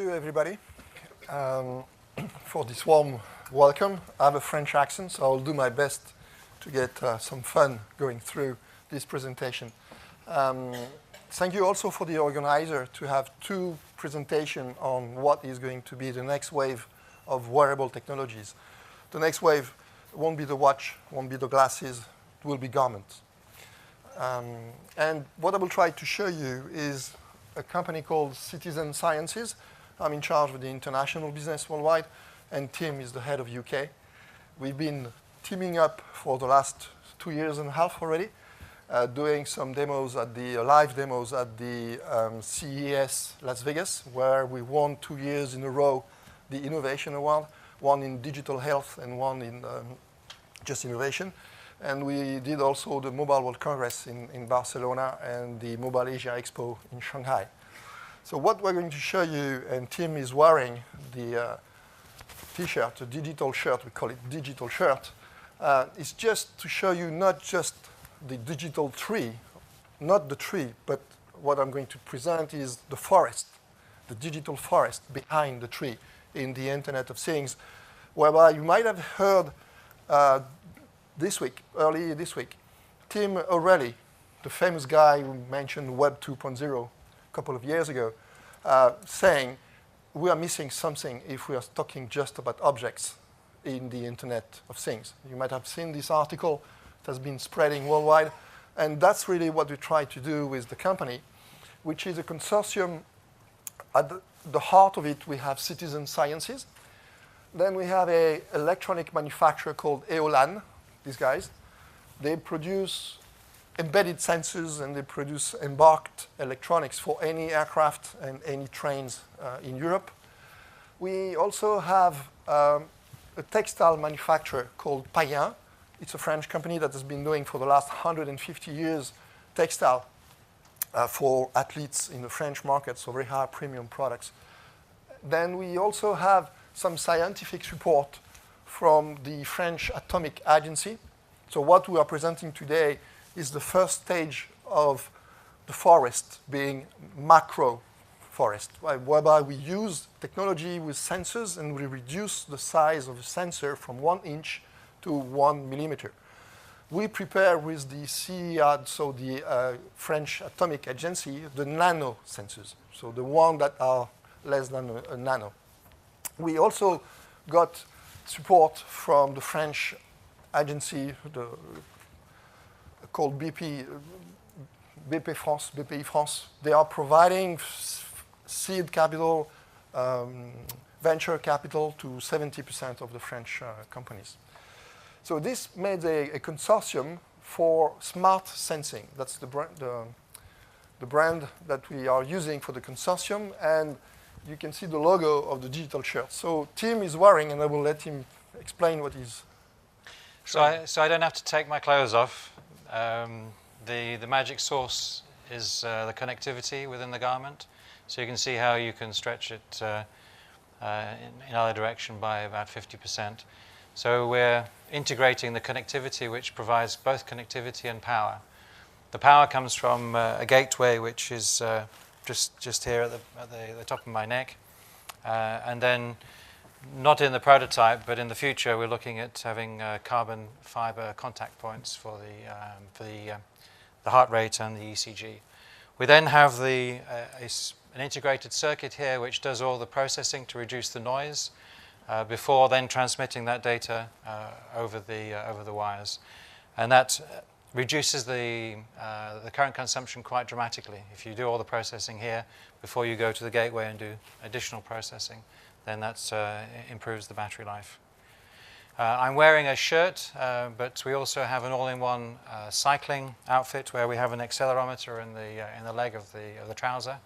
you, everybody, for this warm welcome. I have a French accent, so I'll do my best to get some fun going through this presentation. Thank you also for the organizer to have two presentations on what is going to be the next wave of wearable technologies. The next wave won't be the watch, won't be the glasses, it will be garments. And what I will try to show you is a company called Cityzen Sciences. I'm in charge of the international business worldwide, and Tim is the head of UK. We've been teaming up for the last 2.5 years already, doing some demos at the live demos at the CES Las Vegas, where we won 2 years in a row the Innovation Award, one in digital health and one in just innovation. And we did also the Mobile World Congress in Barcelona and the Mobile Asia Expo in Shanghai. So what we're going to show you, and Tim is wearing the T-shirt, the digital shirt, we call it digital shirt, is just to show you not just the digital tree, not the tree, but what I'm going to present is the forest, the digital forest behind the tree in the Internet of Things, whereby you might have heard early this week, Tim O'Reilly, the famous guy who mentioned Web 2.0 a couple of years ago, saying we are missing something if we are talking just about objects in the Internet of Things. You might have seen this article. It has been spreading worldwide. And that's really what we try to do with the company, which is a consortium. At the heart of it, we have Cityzen Sciences. Then we have an electronic manufacturer called Eolan. These guys, they produce embedded sensors and they produce embarked electronics for any aircraft and any trains in Europe. We also have a textile manufacturer called Payen. It's a French company that has been doing for the last 150 years textile for athletes in the French market, so very high premium products. Then we also have some scientific support from the French Atomic Agency. So what we are presenting today is the first stage of the forest being macro forest, whereby we use technology with sensors and we reduce the size of a sensor from 1 inch to 1 millimeter. We prepare with the CEAD, so the French Atomic Agency, the nano sensors, so the ones that are less than a nano. We also got support from the French agency called BPI France. They are providing seed capital, venture capital to 70% of the French companies. So this made a consortium for smart sensing. That's the brand that we are using for the consortium, and you can see the logo of the digital shirt. So Tim is wearing, and I will let him explain what he's. So I don't have to take my clothes off. The magic source is the connectivity within the garment. So you can see how you can stretch it in either direction by about 50%. So we're integrating the connectivity, which provides both connectivity and power. The power comes from a gateway, which is just here at the top of my neck. And then, not in the prototype, but in the future, we're looking at having carbon fiber contact points for the heart rate and the ECG. We then have an integrated circuit here, which does all the processing to reduce the noise before then transmitting that data over the wires, and that reduces the current consumption quite dramatically. If you do all the processing here before you go to the gateway and do additional processing, then that improves the battery life. I'm wearing a shirt, but we also have an all-in-one cycling outfit where we have an accelerometer in the leg of the trouser,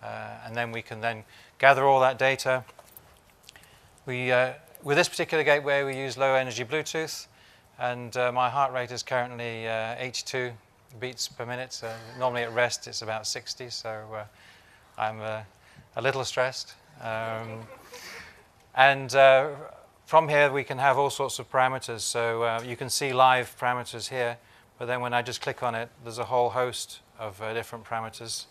and then we can then gather all that data. With this particular gateway, we use low-energy Bluetooth, and my heart rate is currently 82 beats per minute. Normally at rest, it's about 60, so I'm a little stressed. And from here, we can have all sorts of parameters. So you can see live parameters here, but then when I just click on it, there's a whole host of different parameters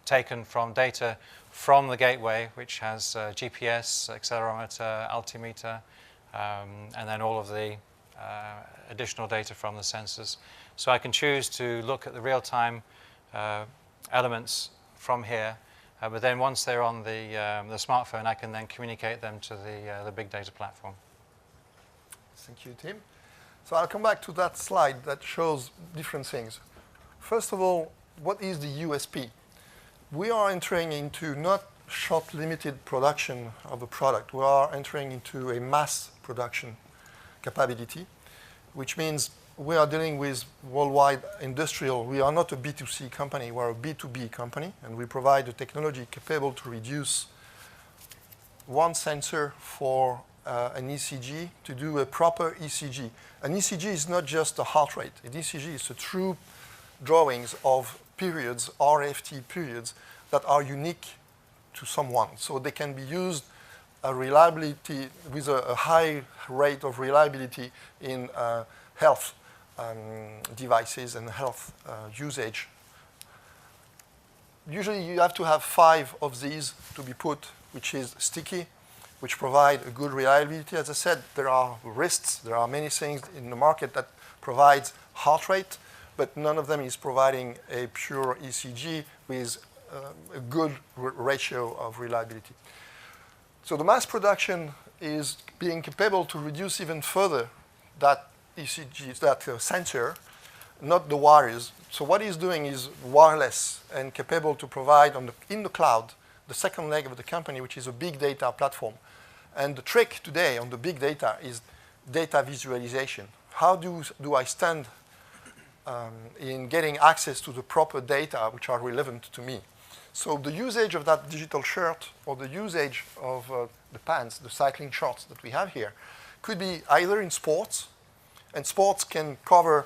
taken from data from the gateway, which has GPS, accelerometer, altimeter, and then all of the additional data from the sensors. So I can choose to look at the real-time elements from here, but then once they're on the smartphone, I can then communicate them to the big data platform. Thank you, Tim. So I'll come back to that slide that shows different things. First of all, what is the USP? We are entering into not short limited production of a product. We are entering into a mass production capability, which means we are dealing with worldwide industrial. We are not a B2C company, we're a B2B company, and we provide a technology capable to reduce one sensor for an ECG to do a proper ECG. An ECG is not just a heart rate. An ECG is a true drawings of periods, RFT periods, that are unique to someone. So they can be used reliability with a high rate of reliability in health devices and health usage. Usually you have to have 5 of these to be put, which is sticky, which provide a good reliability. As I said, there are wrists, there are many things in the market that provides heart rate, but none of them is providing a pure ECG with a good ratio of reliability. So the mass production is being capable to reduce even further that ECG, that sensor, not the wires. So what he's doing is wireless and capable to provide in the cloud the second leg of the company, which is a big data platform. And the trick today on the big data is data visualization. How do I stand in getting access to the proper data which are relevant to me? So the usage of that digital shirt or the usage of the pants, the cycling shorts that we have here, could be either in sports, and sports can cover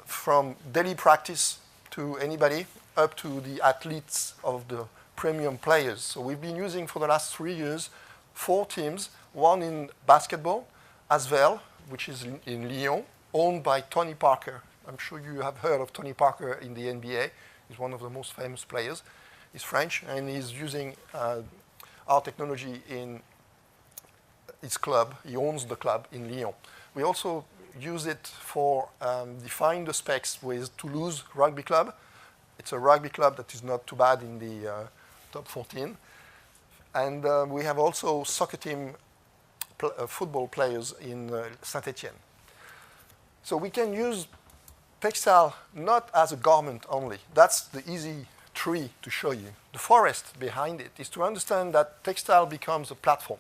from daily practice to anybody up to the athletes of the premium players. So we've been using for the last 3 years 4 teams, one in basketball, as well, which is in Lyon, owned by Tony Parker. I'm sure you have heard of Tony Parker in the NBA. He's one of the most famous players. He's French, and he's using our technology in his club. He owns the club in Lyon. We also use it for define the specs with Toulouse Rugby Club. It's a rugby club that is not too bad in the top 14. And we have also soccer team football players in Saint-Etienne. So we can use textile not as a garment only. That's the easy tree to show you. The forest behind it is to understand that textile becomes a platform.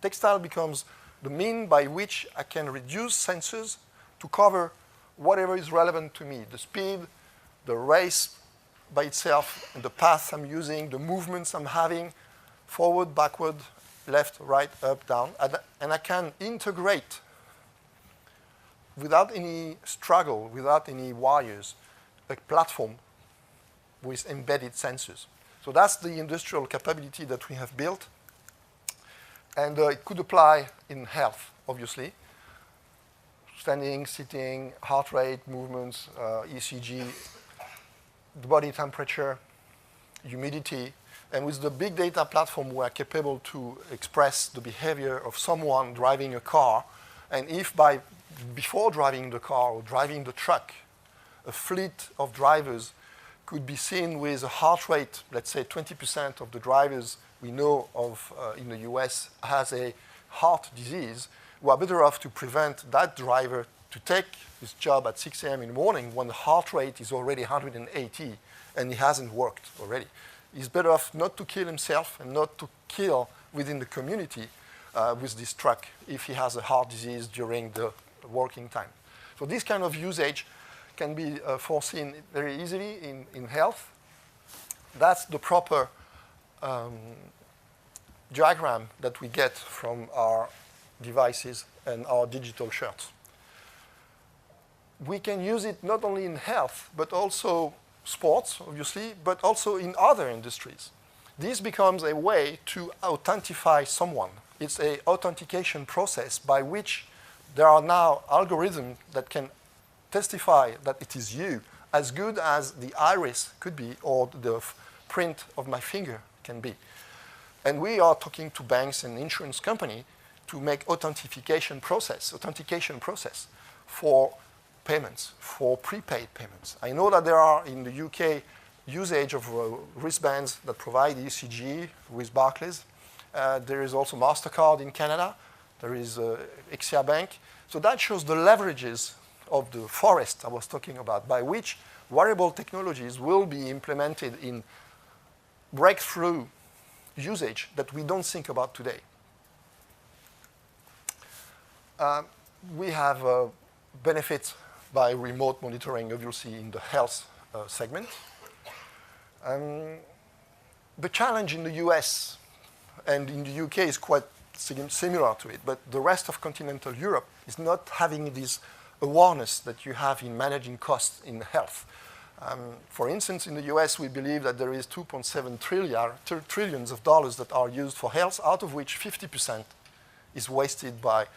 Textile becomes the mean by which I can reduce sensors to cover whatever is relevant to me. The speed, the race by itself, and the path I'm using, the movements I'm having, forward, backward, left, right, up, down. And I can integrate without any struggle, without any wires, a platform with embedded sensors. So that's the industrial capability that we have built. And it could apply in health, obviously. Standing, sitting, heart rate, movements, ECG, the body temperature, humidity. And with the big data platform, we are capable to express the behavior of someone driving a car. And if before driving the car or driving the truck, a fleet of drivers could be seen with a heart rate, let's say 20% of the drivers we know of in the US has a heart disease, we are better off to prevent that driver to take his job at 6 a.m. in the morning when the heart rate is already 180 and he hasn't worked already. He's better off not to kill himself and not to kill within the community with this truck if he has a heart disease during the working time. So this kind of usage can be foreseen very easily in health. That's the proper diagram that we get from our devices and our digital shirts. We can use it not only in health, but also sports, obviously, but also in other industries. This becomes a way to authentify someone. It's an authentication process by which there are now algorithms that can testify that it is you, as good as the iris could be or the print of my finger can be. And we are talking to banks and insurance company to make authentication process for payments, for prepaid payments. I know that there are in the UK usage of wristbands that provide ECG with Barclays. There is also MasterCard in Canada. There is Exia Bank. So that shows the leverages of the forest I was talking about, by which wearable technologies will be implemented in breakthrough usage that we don't think about today. We have benefits by remote monitoring, obviously, in the health segment. The challenge in the US and in the UK is quite similar to it, but the rest of continental Europe is not having this awareness that you have in managing costs in health. For instance, in the US, we believe that there is 2.7 trillions of dollars that are used for health, out of which 50% is wasted by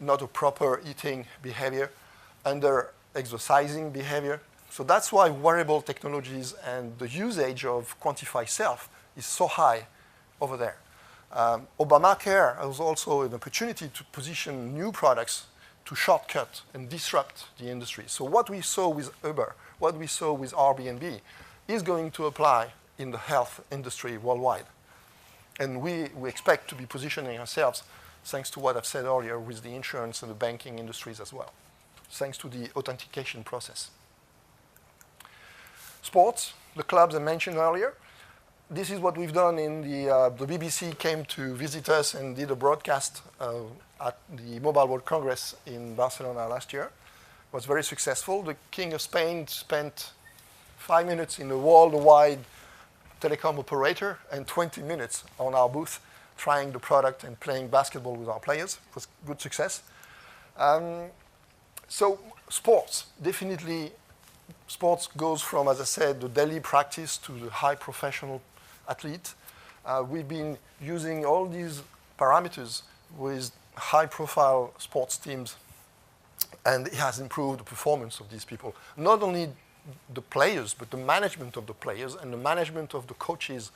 not a proper eating behavior, under exercising behavior. So that's why wearable technologies and the usage of quantify self is so high over there. Obamacare has also an opportunity to position new products to shortcut and disrupt the industry. So what we saw with Uber, what we saw with Airbnb, is going to apply in the health industry worldwide. And we expect to be positioning ourselves, thanks to what I've said earlier, with the insurance and the banking industries as well, thanks to the authentication process. Sports, the clubs I mentioned earlier. This is what we've done in the BBC came to visit us and did a broadcast at the Mobile World Congress in Barcelona last year. It was very successful. The King of Spain spent 5 minutes in a worldwide telecom operator and 20 minutes on our booth trying the product and playing basketball with our players. It was good success. So sports, definitely sports goes from, as I said, the daily practice to the high professional athlete. We've been using all these parameters with high-profile sports teams, and it has improved the performance of these people. Not only the players, but the management of the players and the management of the coaches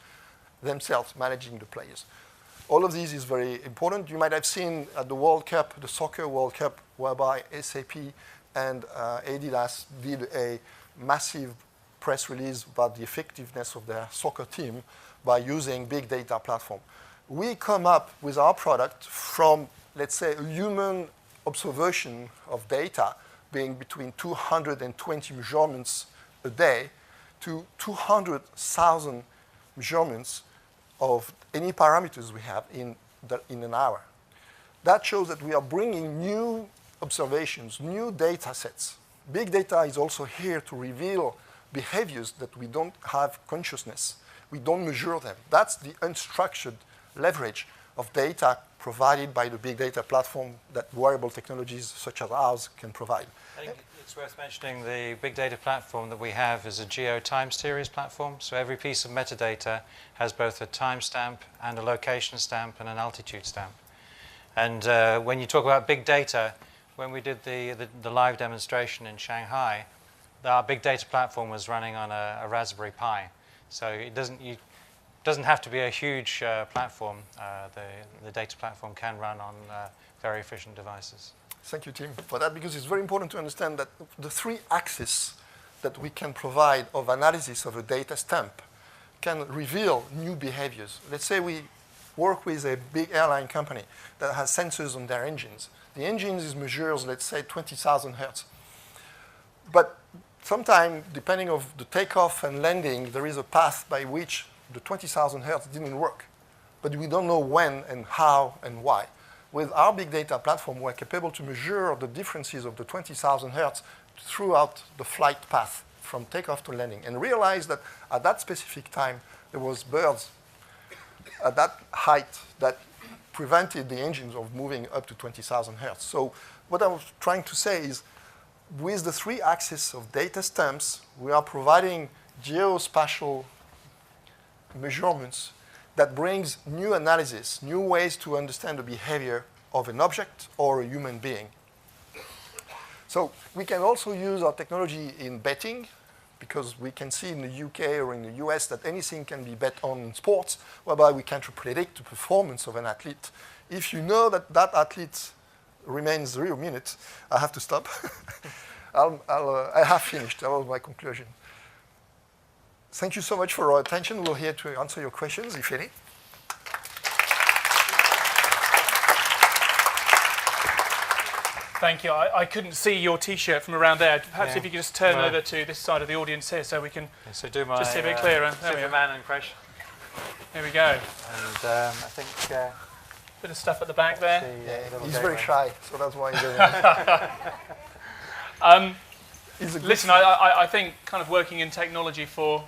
themselves managing the players. All of these is very important. You might have seen at the World Cup, the Soccer World Cup, whereby SAP and Adidas did a massive press release about the effectiveness of their soccer team by using big data platform. We come up with our product from, let's say, a human observation of data being between 220 measurements a day to 200,000 measurements of any parameters we have in an hour. That shows that we are bringing new observations, new data sets. Big data is also here to reveal behaviors that we don't have consciousness. We don't measure them. That's the unstructured leverage of data provided by the big data platform that wearable technologies such as ours can provide. I think it's worth mentioning the big data platform that we have is a geo time series platform. So every piece of metadata has both a timestamp and a location stamp and an altitude stamp. And when you talk about big data, when we did the live demonstration in Shanghai, our big data platform was running on a Raspberry Pi. So it doesn't have to be a huge platform. The data platform can run on very efficient devices. Thank you, Tim, for that, because it's very important to understand that the 3 axes that we can provide of analysis of a data stamp can reveal new behaviors. Let's say we work with a big airline company that has sensors on their engines. The engines measures, let's say, 20,000 hertz. But sometimes, depending on the takeoff and landing, there is a path by which the 20,000 hertz didn't work. But we don't know when and how and why. With our big data platform, we're capable to measure the differences of the 20,000 hertz throughout the flight path from takeoff to landing and realize that at that specific time, there was birds at that height that prevented the engines of moving up to 20,000 hertz. So what I was trying to say is, with the 3 axes of data stamps, we are providing geospatial measurements that brings new analysis, new ways to understand the behavior of an object or a human being. So we can also use our technology in betting because we can see in the UK or in the US that anything can be bet on in sports, whereby we can predict the performance of an athlete. If you know that that athlete remains 0 minutes, I have to stop. I have finished. That was my conclusion. Thank you so much for your attention. We're here to answer your questions, if any. Thank you. I couldn't see your T-shirt from around there. Perhaps if you could just turn over to this side of the audience here so we can do my just see a bit clearer. Superman impression. Here we go. And I think... bit of stuff at the back there. He's very shy, so that's why he doesn't. Listen, I think kind of working in technology for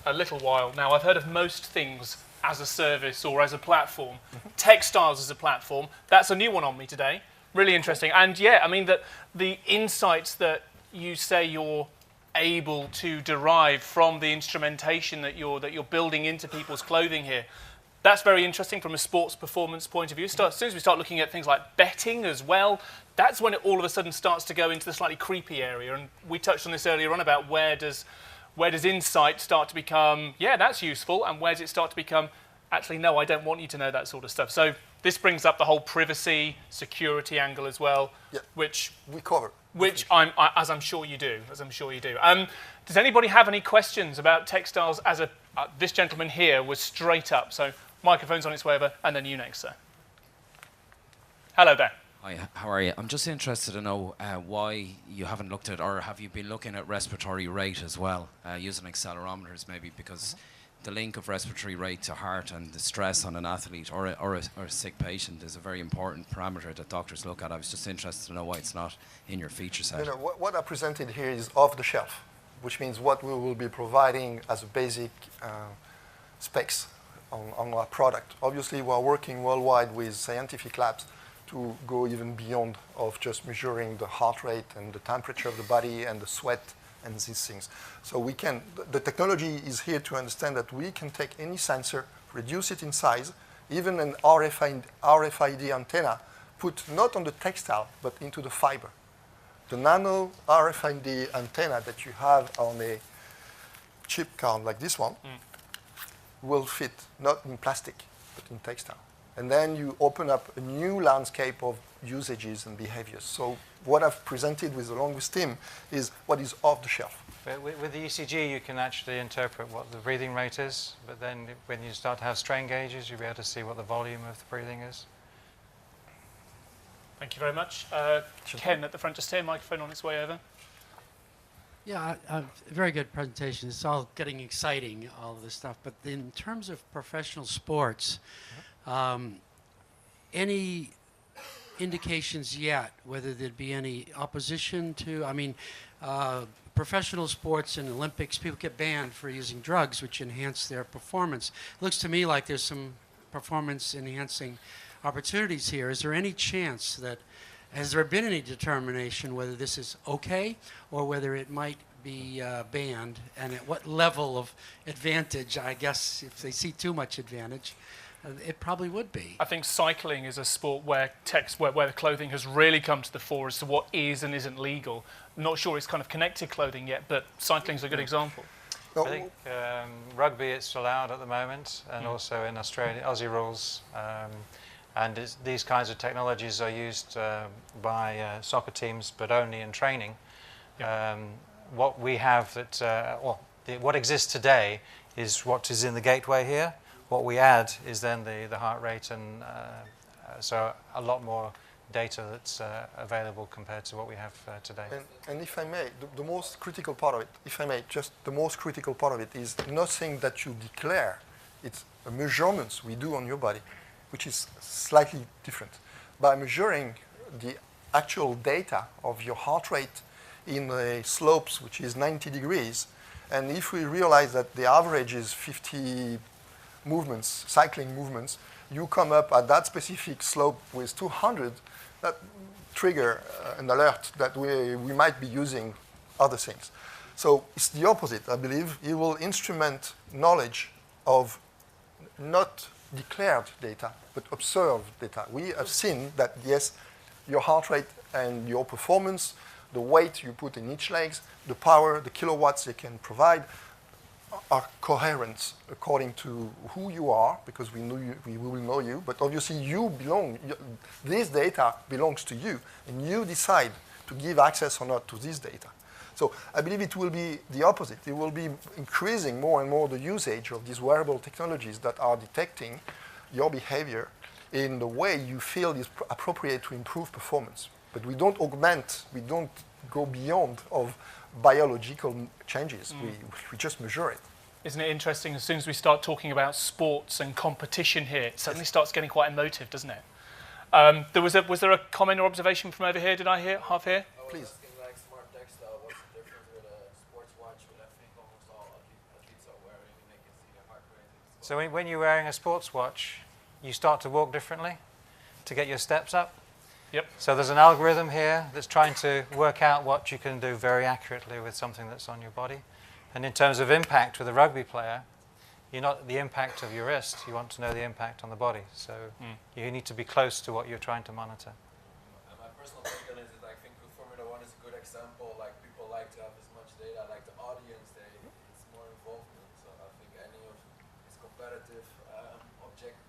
a little while now, I've heard of most things as a service or as a platform. Textiles as a platform, that's a new one on me today. Really interesting. And yeah, I mean, the insights that you say you're able to derive from the instrumentation that you're building into people's clothing here, that's very interesting from a sports performance point of view. As soon as we start looking at things like betting as well, that's when it all of a sudden starts to go into the slightly creepy area. And we touched on this earlier on about where does insight start to become, yeah, that's useful, and where does it start to become, actually, no, I don't want you to know that sort of stuff. So this brings up the whole privacy, security angle as well, which we cover. Which as I'm sure you do. Does anybody have any questions about textiles? This gentleman here was straight up, so microphone's on its way over, and then you next, sir. Hello there. Hi, how are you? I'm just interested to know why you haven't looked at, or have you been looking at respiratory rate as well, using accelerometers maybe, because the link of respiratory rate to heart and the stress on an athlete or a sick patient is a very important parameter that doctors look at. I was just interested to know why it's not in your feature set. What I presented here is off the shelf, which means what we will be providing as a basic specs on our product. Obviously, we are working worldwide with scientific labs to go even beyond of just measuring the heart rate and the temperature of the body and the sweat and these things. So the technology is here to understand that we can take any sensor, reduce it in size, even an RFID antenna, put not on the textile, but into the fiber. The nano RFID antenna that you have on a chip card like this one will fit not in plastic, but in textile. And then you open up a new landscape of usages and behaviors. So what I've presented along with Tim is what is off the shelf. But with the ECG, you can actually interpret what the breathing rate is, but then when you start to have strain gauges, you'll be able to see what the volume of the breathing is. Thank you very much. Ken at the front, just here, microphone on its way over. Yeah, very good presentation. It's all getting exciting, all of this stuff. But in terms of professional sports, any indications yet whether there'd be any opposition to, professional sports and Olympics, people get banned for using drugs which enhance their performance. It looks to me like there's some performance enhancing opportunities here. Is there any chance that, has there been any determination whether this is okay or whether it might be banned, and at what level of advantage? I guess if they see too much advantage, it probably would be. I think cycling is a sport where the clothing has really come to the fore as to what is and isn't legal. I'm not sure it's kind of connected clothing yet, but cycling's a good example. I think rugby it's allowed at the moment, and also in Australia, Aussie rules. And these kinds of technologies are used by soccer teams, but only in training. What we have what exists today is what is in the gateway here. What we add is then the heart rate, and so a lot more data that's available compared to what we have today. And if I may, the most critical part of it, the most critical part of it is nothing that you declare. It's measurements we do on your body, which is slightly different. By measuring the actual data of your heart rate in a slopes which is 90 degrees, and if we realize that the average is 50 movements, cycling movements, you come up at that specific slope with 200, that trigger an alert that we might be using other things. So it's the opposite, I believe. It will instrument knowledge of not declared data, but observed data. We have seen that, yes, your heart rate and your performance the weight you put in each legs, the power, the kilowatts they can provide are coherent according to who you are, because we will know you, but obviously this data belongs to you, and you decide to give access or not to this data. So I believe it will be the opposite. It will be increasing more and more the usage of these wearable technologies that are detecting your behavior in the way you feel is appropriate to improve performance. But we don't augment, we don't go beyond of biological changes. We just measure it. Isn't it interesting, as soon as we start talking about sports and competition here, it suddenly starts getting quite emotive, doesn't it? Was there a comment or observation from over here? Did I hear half here? Please. Like smart textile, what's the difference with a sports watch, which I think almost all athletes are wearing, and they can see their heart rate? So when you're wearing a sports watch, you start to walk differently to get your steps up. Yep. So there's an algorithm here that's trying to work out what you can do very accurately with something that's on your body. And in terms of impact with a rugby player, you're not the impact of your wrist, you want to know the impact on the body. So you need to be close to what you're trying to monitor. My personal take on it is that I think Formula One is a good example. Like, people like to have as much data, like the audience, it's more involvement. So I think any of these competitive objections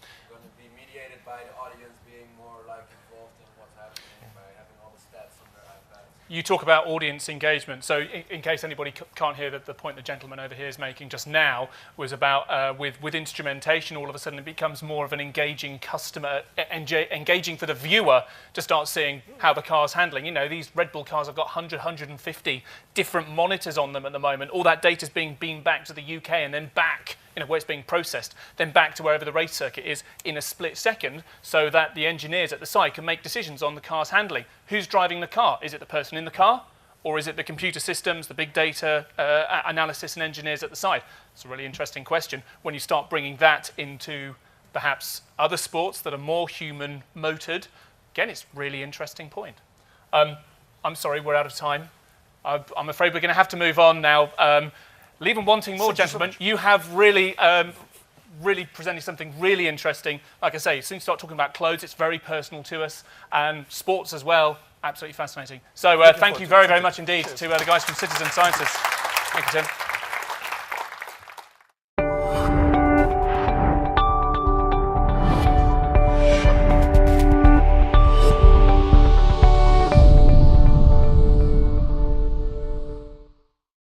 are going to be mediated by the audience being more like involved in what's happening by having all the stats on their iPads. You talk about audience engagement. So in case anybody can't hear the point the gentleman over here is making just now was about with instrumentation, all of a sudden it becomes more of an engaging customer, engaging for the viewer to start seeing how the car's handling. You know, these Red Bull cars have got 100, 150 different monitors on them at the moment. All that data is being beamed back to the UK and then back, you know, where it's being processed, then back to wherever the race circuit is in a split second, so that the engineers at the site can make decisions on the car's handling. Who's driving the car? Is it the person in the car? Or is it the computer systems, the big data analysis and engineers at the side? It's a really interesting question. When you start bringing that into perhaps other sports that are more human-motored, again, it's a really interesting point. I'm sorry, we're out of time. I'm afraid we're going to have to move on now. Leave them wanting more, gentlemen. You have really presented something really interesting. Like I say, as soon as you start talking about clothes, it's very personal to us, and sports as well. Absolutely fascinating. So thank you very, very much indeed to the guys from Cityzen Sciences. Thank you, Tim.